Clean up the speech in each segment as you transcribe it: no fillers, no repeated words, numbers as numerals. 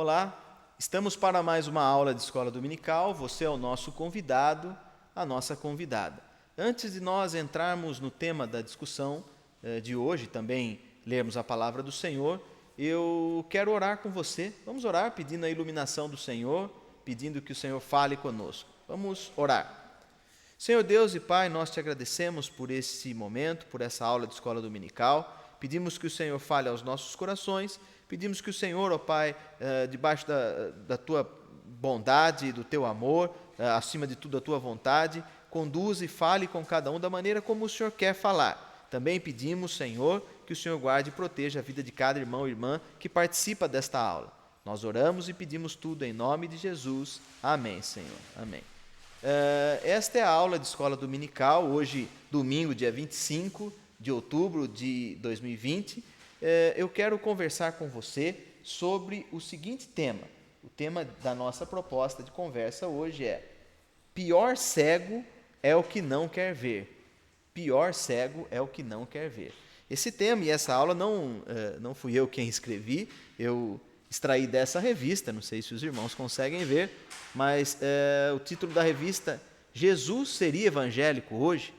Olá, estamos para mais uma aula de escola dominical. Você é o nosso convidado, a nossa convidada. Antes de nós entrarmos no tema da discussão de hoje, também lermos a palavra do Senhor, eu quero orar com você. Vamos orar pedindo a iluminação do Senhor, pedindo que o Senhor fale conosco. Vamos orar. Senhor Deus e Pai, nós te agradecemos por esse momento, por essa aula de escola dominical. Pedimos que o Senhor fale aos nossos corações. Pedimos que o Senhor, ó Pai, debaixo da Tua bondade e do Teu amor, acima de tudo a Tua vontade, conduza e fale com cada um da maneira como o Senhor quer falar. Também pedimos, Senhor, que o Senhor guarde e proteja a vida de cada irmão e irmã que participa desta aula. Nós oramos e pedimos tudo em nome de Jesus. Amém, Senhor. Amém. Esta é a aula de escola dominical, hoje, domingo, dia 25 de outubro de 2020. Eu quero conversar com você sobre o seguinte tema. O tema da nossa proposta de conversa hoje é: pior cego é o que não quer ver. Pior cego é o que não quer ver. Esse tema e essa aula não fui eu quem escrevi, eu extraí dessa revista, não sei se os irmãos conseguem ver, mas o título da revista, Jesus Seria Evangélico Hoje?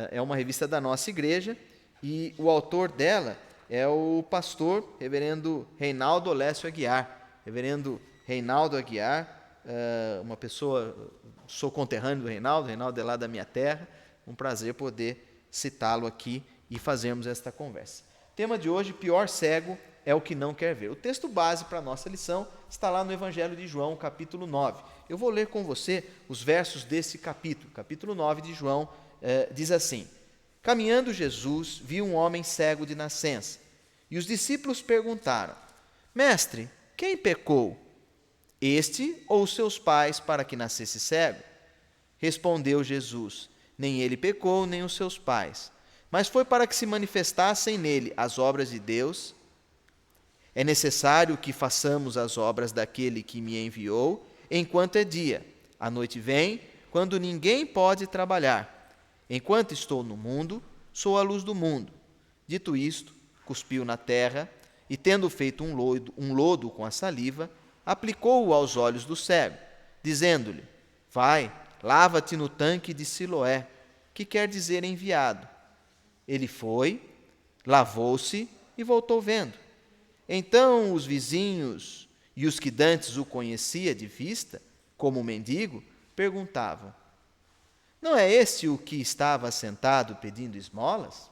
É uma revista da nossa igreja e o autor dela é o pastor reverendo Reinaldo Olésio Aguiar. Reverendo Reinaldo Aguiar, uma pessoa, sou conterrâneo do Reinaldo é lá da minha terra, um prazer poder citá-lo aqui e fazermos esta conversa. Tema de hoje, pior cego é o que não quer ver. O texto base para a nossa lição está lá no Evangelho de João, capítulo 9. Eu vou ler com você os versos desse capítulo. Capítulo 9 de João diz assim: Caminhando Jesus, viu um homem cego de nascença. E os discípulos perguntaram: Mestre, quem pecou? Este ou os seus pais para que nascesse cego? Respondeu Jesus: Nem ele pecou, nem os seus pais, mas foi para que se manifestassem nele as obras de Deus. É necessário que façamos as obras daquele que me enviou, enquanto é dia. A noite vem, quando ninguém pode trabalhar. Enquanto estou no mundo, sou a luz do mundo. Dito isto, cuspiu na terra e, tendo feito um lodo com a saliva, aplicou-o aos olhos do cego, dizendo-lhe: Vai, lava-te no tanque de Siloé, que quer dizer enviado. Ele foi, lavou-se e voltou vendo. Então os vizinhos e os que dantes o conhecia de vista, como mendigo, perguntavam: Não é este o que estava sentado pedindo esmolas?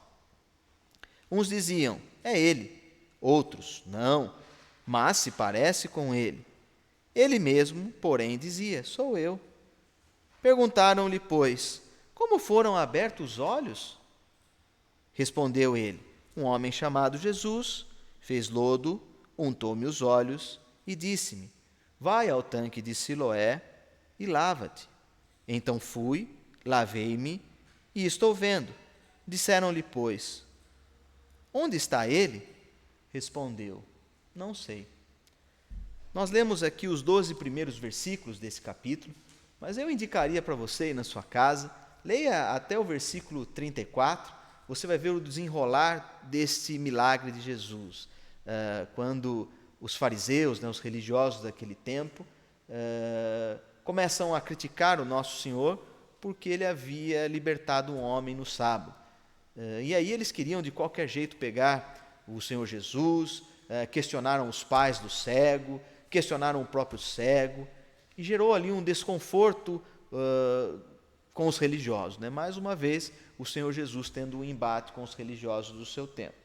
Uns diziam: É ele. Outros: Não, mas se parece com ele. Ele mesmo, porém, dizia: Sou eu. Perguntaram-lhe, pois: Como foram abertos os olhos? Respondeu ele: Um homem chamado Jesus fez lodo, untou-me os olhos e disse-me: Vai ao tanque de Siloé e lava-te. Então fui, lavei-me e estou vendo. Disseram-lhe, pois: Onde está ele? Respondeu: Não sei. Nós lemos aqui os 12 primeiros versículos desse capítulo, mas eu indicaria para você ir na sua casa, leia até o versículo 34, você vai ver o desenrolar desse milagre de Jesus. Quando os fariseus, os religiosos daquele tempo, começam a criticar o nosso Senhor porque ele havia libertado um homem no sábado. E aí eles queriam de qualquer jeito pegar o Senhor Jesus, questionaram os pais do cego, questionaram o próprio cego, e gerou ali um desconforto com os religiosos. Mais uma vez, o Senhor Jesus tendo um embate com os religiosos do seu tempo.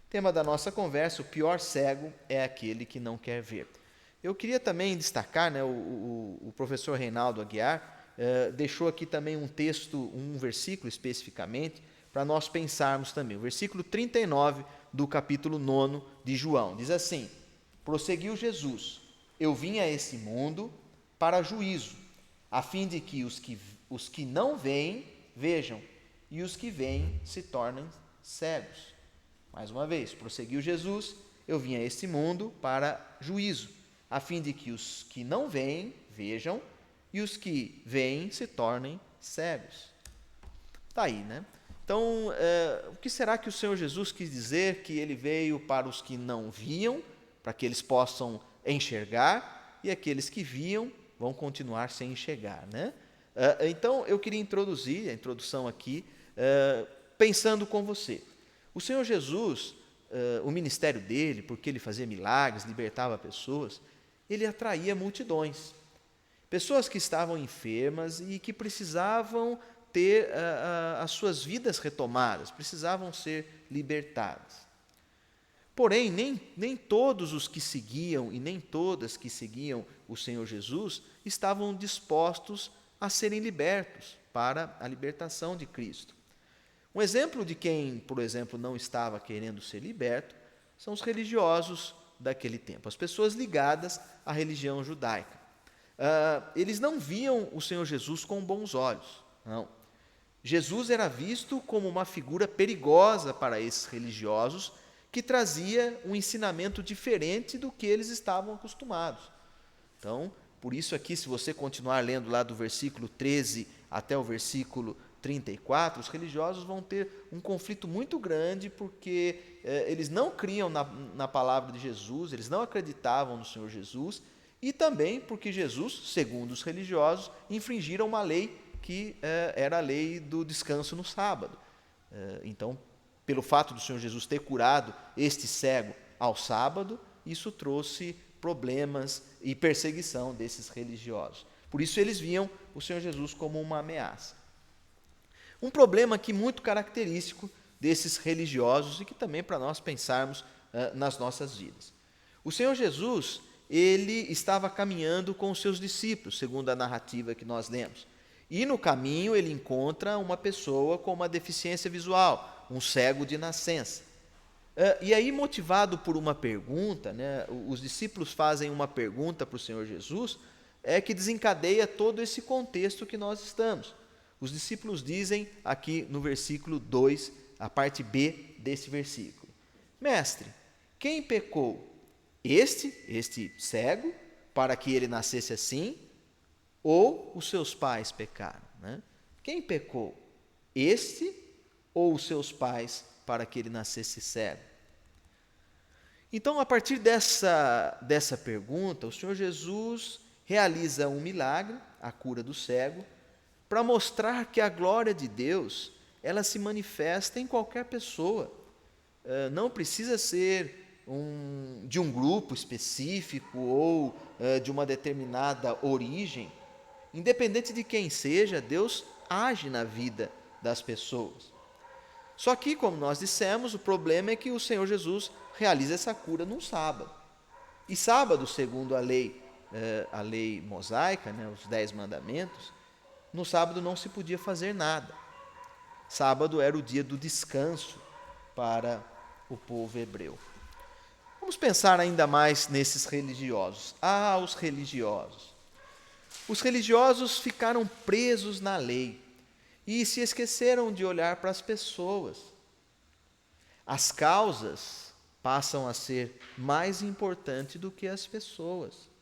Tema da nossa conversa: o pior cego é aquele que não quer ver. Eu queria também destacar, o professor Reinaldo Aguiar deixou aqui também um texto, um versículo especificamente, para nós pensarmos também. O versículo 39 do capítulo 9 de João. Diz assim: Prosseguiu Jesus: Eu vim a esse mundo para juízo, a fim de que os que não veem, vejam, e os que veem se tornem cegos. Mais uma vez, prosseguiu Jesus: Eu vim a este mundo para juízo, a fim de que os que não veem, vejam, e os que veem se tornem cegos. Está aí, Então, o que será que o Senhor Jesus quis dizer que ele veio para os que não viam, para que eles possam enxergar, e aqueles que viam vão continuar sem enxergar, né? Então, eu queria introduzir a introdução aqui, pensando com você. O Senhor Jesus, o ministério dele, porque ele fazia milagres, libertava pessoas, ele atraía multidões. Pessoas que estavam enfermas e que precisavam ter as suas vidas retomadas, precisavam ser libertadas. Porém, nem todos os que seguiam e nem todas que seguiam o Senhor Jesus estavam dispostos a serem libertos para a libertação de Cristo. Um exemplo de quem, por exemplo, não estava querendo ser liberto são os religiosos daquele tempo, as pessoas ligadas à religião judaica. Eles não viam o Senhor Jesus com bons olhos, não. Jesus era visto como uma figura perigosa para esses religiosos, que trazia um ensinamento diferente do que eles estavam acostumados. Então, por isso aqui, se você continuar lendo lá do versículo 13 até o versículo 34, os religiosos vão ter um conflito muito grande, porque eles não criam na palavra de Jesus, eles não acreditavam no Senhor Jesus, e também porque Jesus, segundo os religiosos, infringiram uma lei que era a lei do descanso no sábado. Então, pelo fato do Senhor Jesus ter curado este cego ao sábado, isso trouxe problemas e perseguição desses religiosos. Por isso eles viam o Senhor Jesus como uma ameaça. Um problema aqui muito característico desses religiosos e que também para nós pensarmos nas nossas vidas. O Senhor Jesus, ele estava caminhando com os seus discípulos, segundo a narrativa que nós lemos. E no caminho ele encontra uma pessoa com uma deficiência visual, um cego de nascença. E aí, motivado por uma pergunta, né, os discípulos fazem uma pergunta para o Senhor Jesus, que desencadeia todo esse contexto que nós estamos. Os discípulos dizem aqui no versículo 2, a parte B desse versículo: Mestre, quem pecou? Este cego, para que ele nascesse assim, ou os seus pais pecaram? Né? Quem pecou? Este ou os seus pais, para que ele nascesse cego? Então, a partir dessa pergunta, o Senhor Jesus realiza um milagre, a cura do cego, para mostrar que a glória de Deus, ela se manifesta em qualquer pessoa. Não precisa ser de um grupo específico ou de uma determinada origem. Independente de quem seja, Deus age na vida das pessoas. Só que, como nós dissemos, o problema é que o Senhor Jesus realiza essa cura num sábado. E sábado, segundo a lei mosaica, né, os 10 mandamentos, no sábado não se podia fazer nada. Sábado era o dia do descanso para o povo hebreu. Vamos pensar ainda mais nesses religiosos. Os religiosos. Os religiosos ficaram presos na lei e se esqueceram de olhar para as pessoas. As causas passam a ser mais importantes do que as pessoas.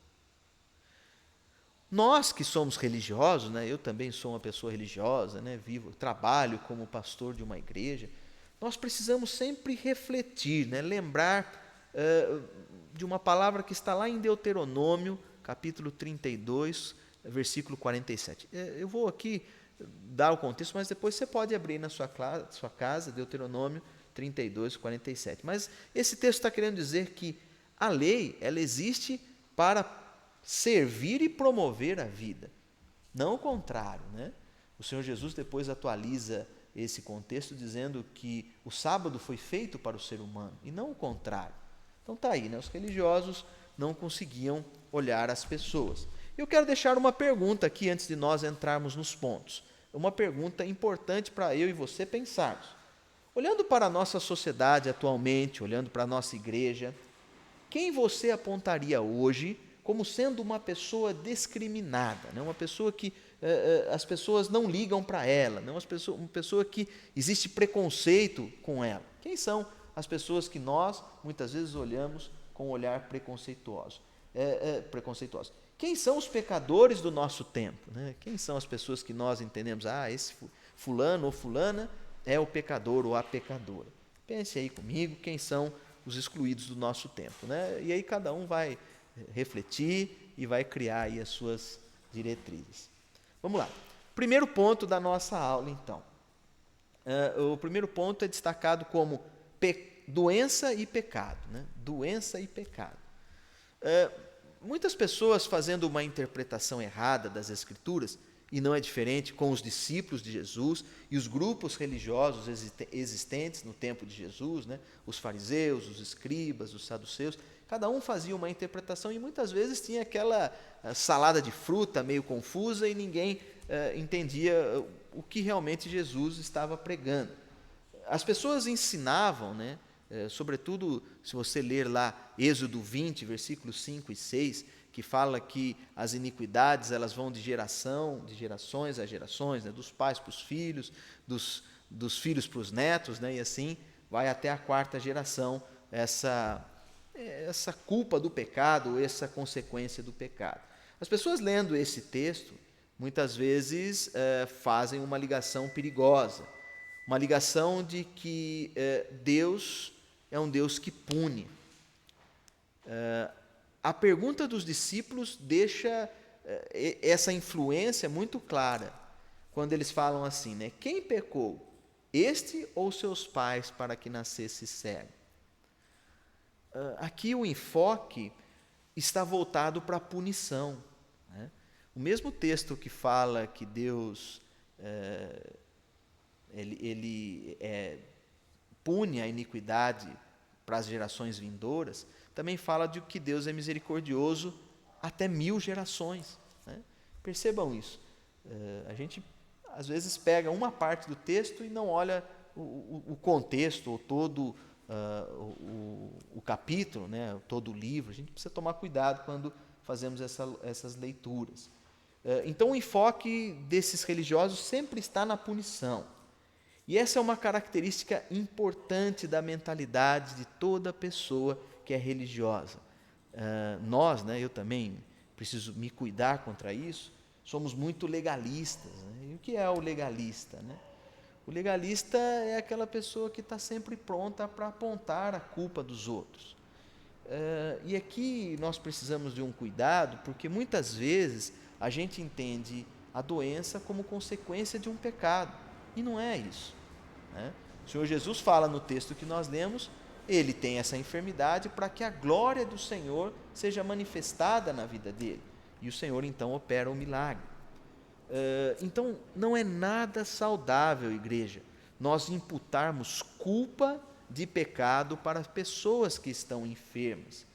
Nós que somos religiosos, né, eu também sou uma pessoa religiosa, né, trabalho como pastor de uma igreja, nós precisamos sempre refletir, né, lembrar de uma palavra que está lá em Deuteronômio, capítulo 32, versículo 47. Eu vou aqui dar o contexto, mas depois você pode abrir na sua casa, Deuteronômio 32, 47. Mas esse texto está querendo dizer que a lei, ela existe para servir e promover a vida, não o contrário, né? O Senhor Jesus depois atualiza esse contexto dizendo que o sábado foi feito para o ser humano e não o contrário. Então está aí, né? Os religiosos não conseguiam olhar as pessoas. Eu quero deixar uma pergunta aqui antes de nós entrarmos nos pontos. Uma pergunta importante para eu e você pensarmos. Olhando para a nossa sociedade atualmente, olhando para a nossa igreja, quem você apontaria hoje como sendo uma pessoa discriminada, né? Uma pessoa que as pessoas não ligam para ela, né? Uma pessoa que existe preconceito com ela? Quem são as pessoas que nós, muitas vezes, olhamos com um olhar preconceituoso? Quem são os pecadores do nosso tempo, né? Quem são as pessoas que nós entendemos, esse fulano ou fulana é o pecador ou a pecadora? Pense aí comigo, quem são os excluídos do nosso tempo, né? E aí cada um vai refletir e vai criar aí as suas diretrizes. Vamos lá. Primeiro ponto da nossa aula, então. O primeiro ponto é destacado como doença e pecado. Né? Doença e pecado. Muitas pessoas fazendo uma interpretação errada das Escrituras, e não é diferente com os discípulos de Jesus e os grupos religiosos existentes no tempo de Jesus, né? Os fariseus, os escribas, os saduceus, cada um fazia uma interpretação e muitas vezes tinha aquela salada de fruta meio confusa e ninguém entendia o que realmente Jesus estava pregando. As pessoas ensinavam, né? Sobretudo se você ler lá Êxodo 20, versículos 5 e 6, que fala que as iniquidades elas vão de gerações a gerações, né? Dos pais para os filhos, dos filhos para os netos, né? E assim vai até a quarta geração, essa culpa do pecado, essa consequência do pecado. As pessoas lendo esse texto, muitas vezes fazem uma ligação perigosa, uma ligação de que Deus é um Deus que pune. A pergunta dos discípulos deixa essa influência muito clara, quando eles falam assim, né? Quem pecou, este ou seus pais, para que nascesse cego? Aqui o enfoque está voltado para a punição. Né? O mesmo texto que fala que Deus pune a iniquidade para as gerações vindouras, também fala de que Deus é misericordioso até 1000 gerações. Né? Percebam isso. A gente, às vezes, pega uma parte do texto e não olha o contexto, ou todo o capítulo, né? Todo o livro. A gente precisa tomar cuidado quando fazemos essas leituras. Então, o enfoque desses religiosos sempre está na punição. E essa é uma característica importante da mentalidade de toda pessoa que é religiosa. Nós, né, eu também preciso me cuidar contra isso, somos muito legalistas. Né? E o que é o legalista? Né? O legalista é aquela pessoa que está sempre pronta para apontar a culpa dos outros. E aqui nós precisamos de um cuidado, porque muitas vezes a gente entende a doença como consequência de um pecado, e não é isso. Né? O Senhor Jesus fala no texto que nós lemos, ele tem essa enfermidade para que a glória do Senhor seja manifestada na vida dele. E o Senhor então opera o milagre. Então não é nada saudável, igreja, nós imputarmos culpa de pecado para as pessoas que estão enfermas.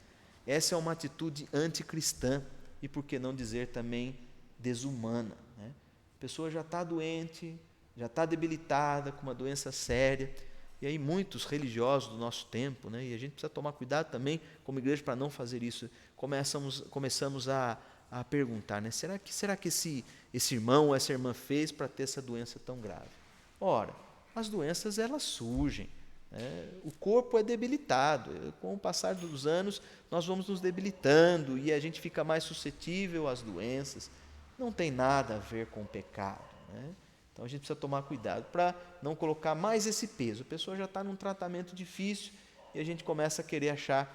Essa é uma atitude anticristã e, por que não dizer também, desumana. Né? A pessoa já está doente, já está debilitada, com uma doença séria. E aí muitos religiosos do nosso tempo, né, e a gente precisa tomar cuidado também como igreja para não fazer isso, começamos a perguntar, né, será que esse irmão ou essa irmã fez para ter essa doença tão grave? Ora, as doenças elas surgem, né, o corpo é debilitado, com o passar dos anos nós vamos nos debilitando e a gente fica mais suscetível às doenças, não tem nada a ver com o pecado. Né? Então a gente precisa tomar cuidado para não colocar mais esse peso. A pessoa já está num tratamento difícil e a gente começa a querer achar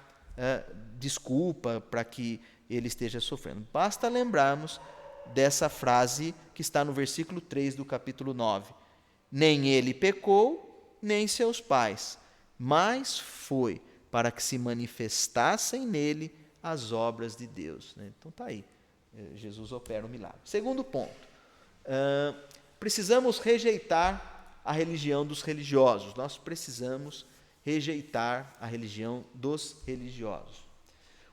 desculpa para que ele esteja sofrendo. Basta lembrarmos dessa frase que está no versículo 3 do capítulo 9. Nem ele pecou, nem seus pais, mas foi para que se manifestassem nele as obras de Deus. Né? Então está aí, Jesus opera um milagre. Segundo ponto. Precisamos rejeitar a religião dos religiosos. Nós precisamos rejeitar a religião dos religiosos.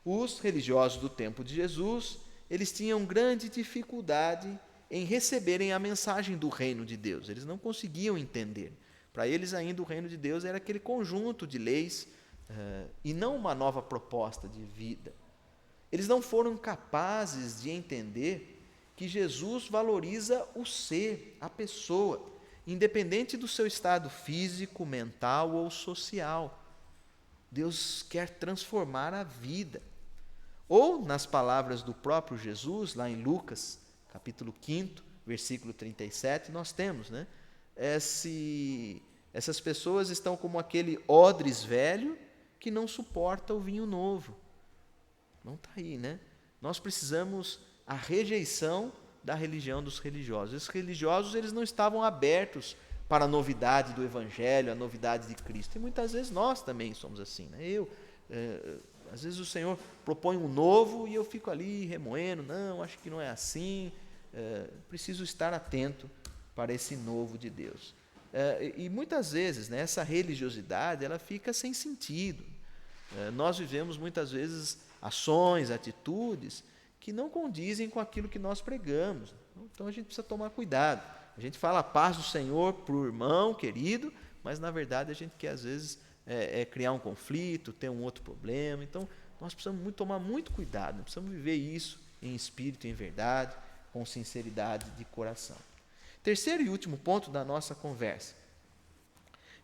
Os religiosos do tempo de Jesus, eles tinham grande dificuldade em receberem a mensagem do reino de Deus. Eles não conseguiam entender. Para eles ainda o reino de Deus era aquele conjunto de leis e não uma nova proposta de vida. Eles não foram capazes de entender que Jesus valoriza o ser, a pessoa, independente do seu estado físico, mental ou social. Deus quer transformar a vida. Ou, nas palavras do próprio Jesus, lá em Lucas, capítulo 5, versículo 37, nós temos, né? Essas pessoas estão como aquele odres velho que não suporta o vinho novo. Não está aí, né? Nós precisamos a rejeição da religião dos religiosos. Os religiosos, eles não estavam abertos para a novidade do Evangelho, a novidade de Cristo. E muitas vezes nós também somos assim, né? Às vezes o Senhor propõe um novo e eu fico ali remoendo, não, acho que não é assim. Preciso estar atento para esse novo de Deus. E muitas vezes, né, essa religiosidade, ela fica sem sentido. Nós vivemos muitas vezes ações, atitudes que não condizem com aquilo que nós pregamos. Então a gente precisa tomar cuidado. A gente fala a paz do Senhor para o irmão querido, mas na verdade a gente quer às vezes criar um conflito, ter um outro problema. Então nós precisamos tomar muito cuidado, precisamos viver isso em espírito, em verdade, com sinceridade de coração. Terceiro e último ponto da nossa conversa: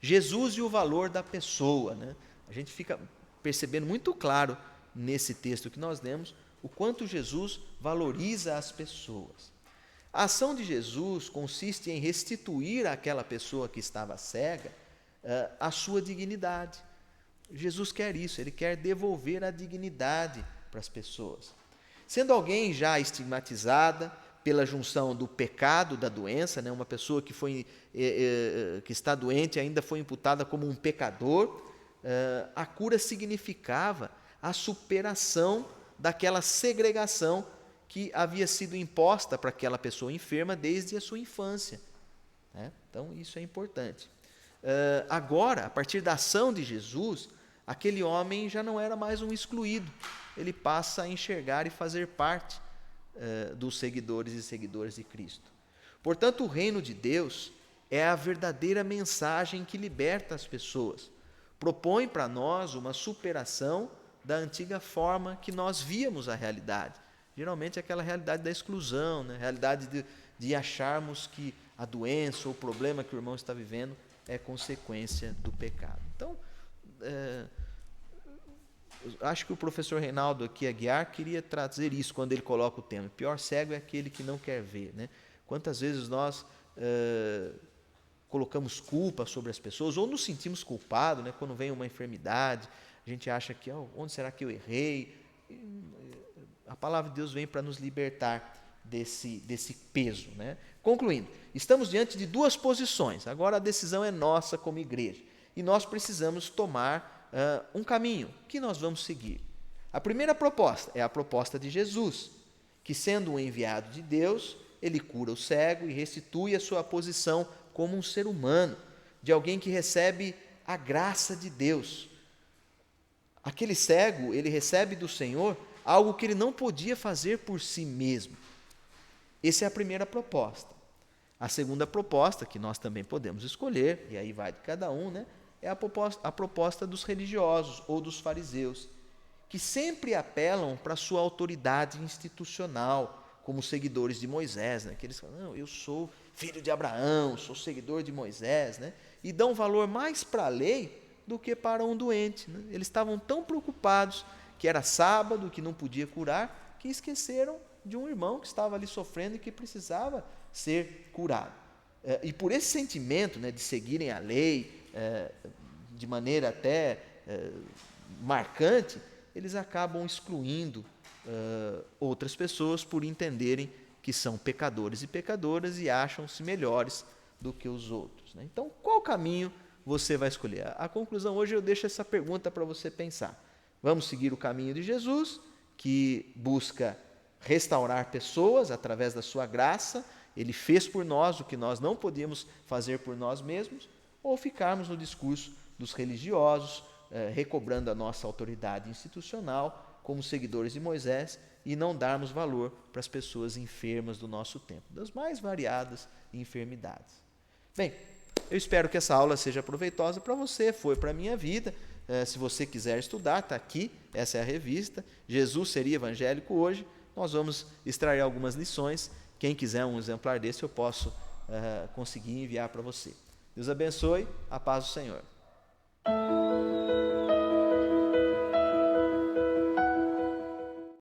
Jesus e o valor da pessoa, né? A gente fica percebendo muito claro nesse texto que nós lemos o quanto Jesus valoriza as pessoas. A ação de Jesus consiste em restituir àquela pessoa que estava cega a sua dignidade. Jesus quer isso, ele quer devolver a dignidade para as pessoas. Sendo alguém já estigmatizada pela junção do pecado, da doença, né? Uma pessoa que está doente ainda foi imputada como um pecador, a cura significava a superação daquela segregação que havia sido imposta para aquela pessoa enferma desde a sua infância, né? Então, isso é importante. Agora, a partir da ação de Jesus, aquele homem já não era mais um excluído, ele passa a enxergar e fazer parte dos seguidores e seguidoras de Cristo. Portanto, o reino de Deus é a verdadeira mensagem que liberta as pessoas, propõe para nós uma superação da antiga forma que nós víamos a realidade. Geralmente aquela realidade da exclusão, né? A realidade de acharmos que a doença ou o problema que o irmão está vivendo é consequência do pecado. Então, acho que o professor Reinaldo aqui, Aguiar, queria trazer isso quando ele coloca o tema. O pior cego é aquele que não quer ver, né? Quantas vezes nós colocamos culpa sobre as pessoas ou nos sentimos culpados, né? Quando vem uma enfermidade, a gente acha que onde será que eu errei? A palavra de Deus vem para nos libertar desse peso, né? Concluindo, estamos diante de duas posições. Agora a decisão é nossa como igreja e nós precisamos tomar um caminho que nós vamos seguir. A primeira proposta é a proposta de Jesus, que sendo um enviado de Deus, ele cura o cego e restitui a sua posição como um ser humano, de alguém que recebe a graça de Deus. Aquele cego, ele recebe do Senhor algo que ele não podia fazer por si mesmo. Essa é a primeira proposta. A segunda proposta, que nós também podemos escolher, e aí vai de cada um, né? É a proposta dos religiosos ou dos fariseus, que sempre apelam para a sua autoridade institucional, como seguidores de Moisés, né? Que eles falam, não, eu sou filho de Abraão, sou seguidor de Moisés, né? E dão valor mais para a lei do que para um doente, né? Eles estavam tão preocupados que era sábado, que não podia curar, que esqueceram de um irmão que estava ali sofrendo e que precisava ser curado. E por esse sentimento, né, de seguirem a lei de maneira até marcante, eles acabam excluindo outras pessoas por entenderem que são pecadores e pecadoras e acham-se melhores do que os outros, né? Então, qual caminho você vai escolher? A conclusão hoje eu deixo essa pergunta para você pensar. Vamos seguir o caminho de Jesus, que busca restaurar pessoas através da sua graça, ele fez por nós o que nós não podíamos fazer por nós mesmos, ou ficarmos no discurso dos religiosos, recobrando a nossa autoridade institucional como seguidores de Moisés e não darmos valor para as pessoas enfermas do nosso tempo, das mais variadas enfermidades. Bem, eu espero que essa aula seja proveitosa para você, foi para a minha vida. Se você quiser estudar, está aqui, essa é a revista, Jesus Seria Evangélico Hoje. Nós vamos extrair algumas lições. Quem quiser um exemplar desse, eu posso conseguir enviar para você. Deus abençoe, a paz do Senhor.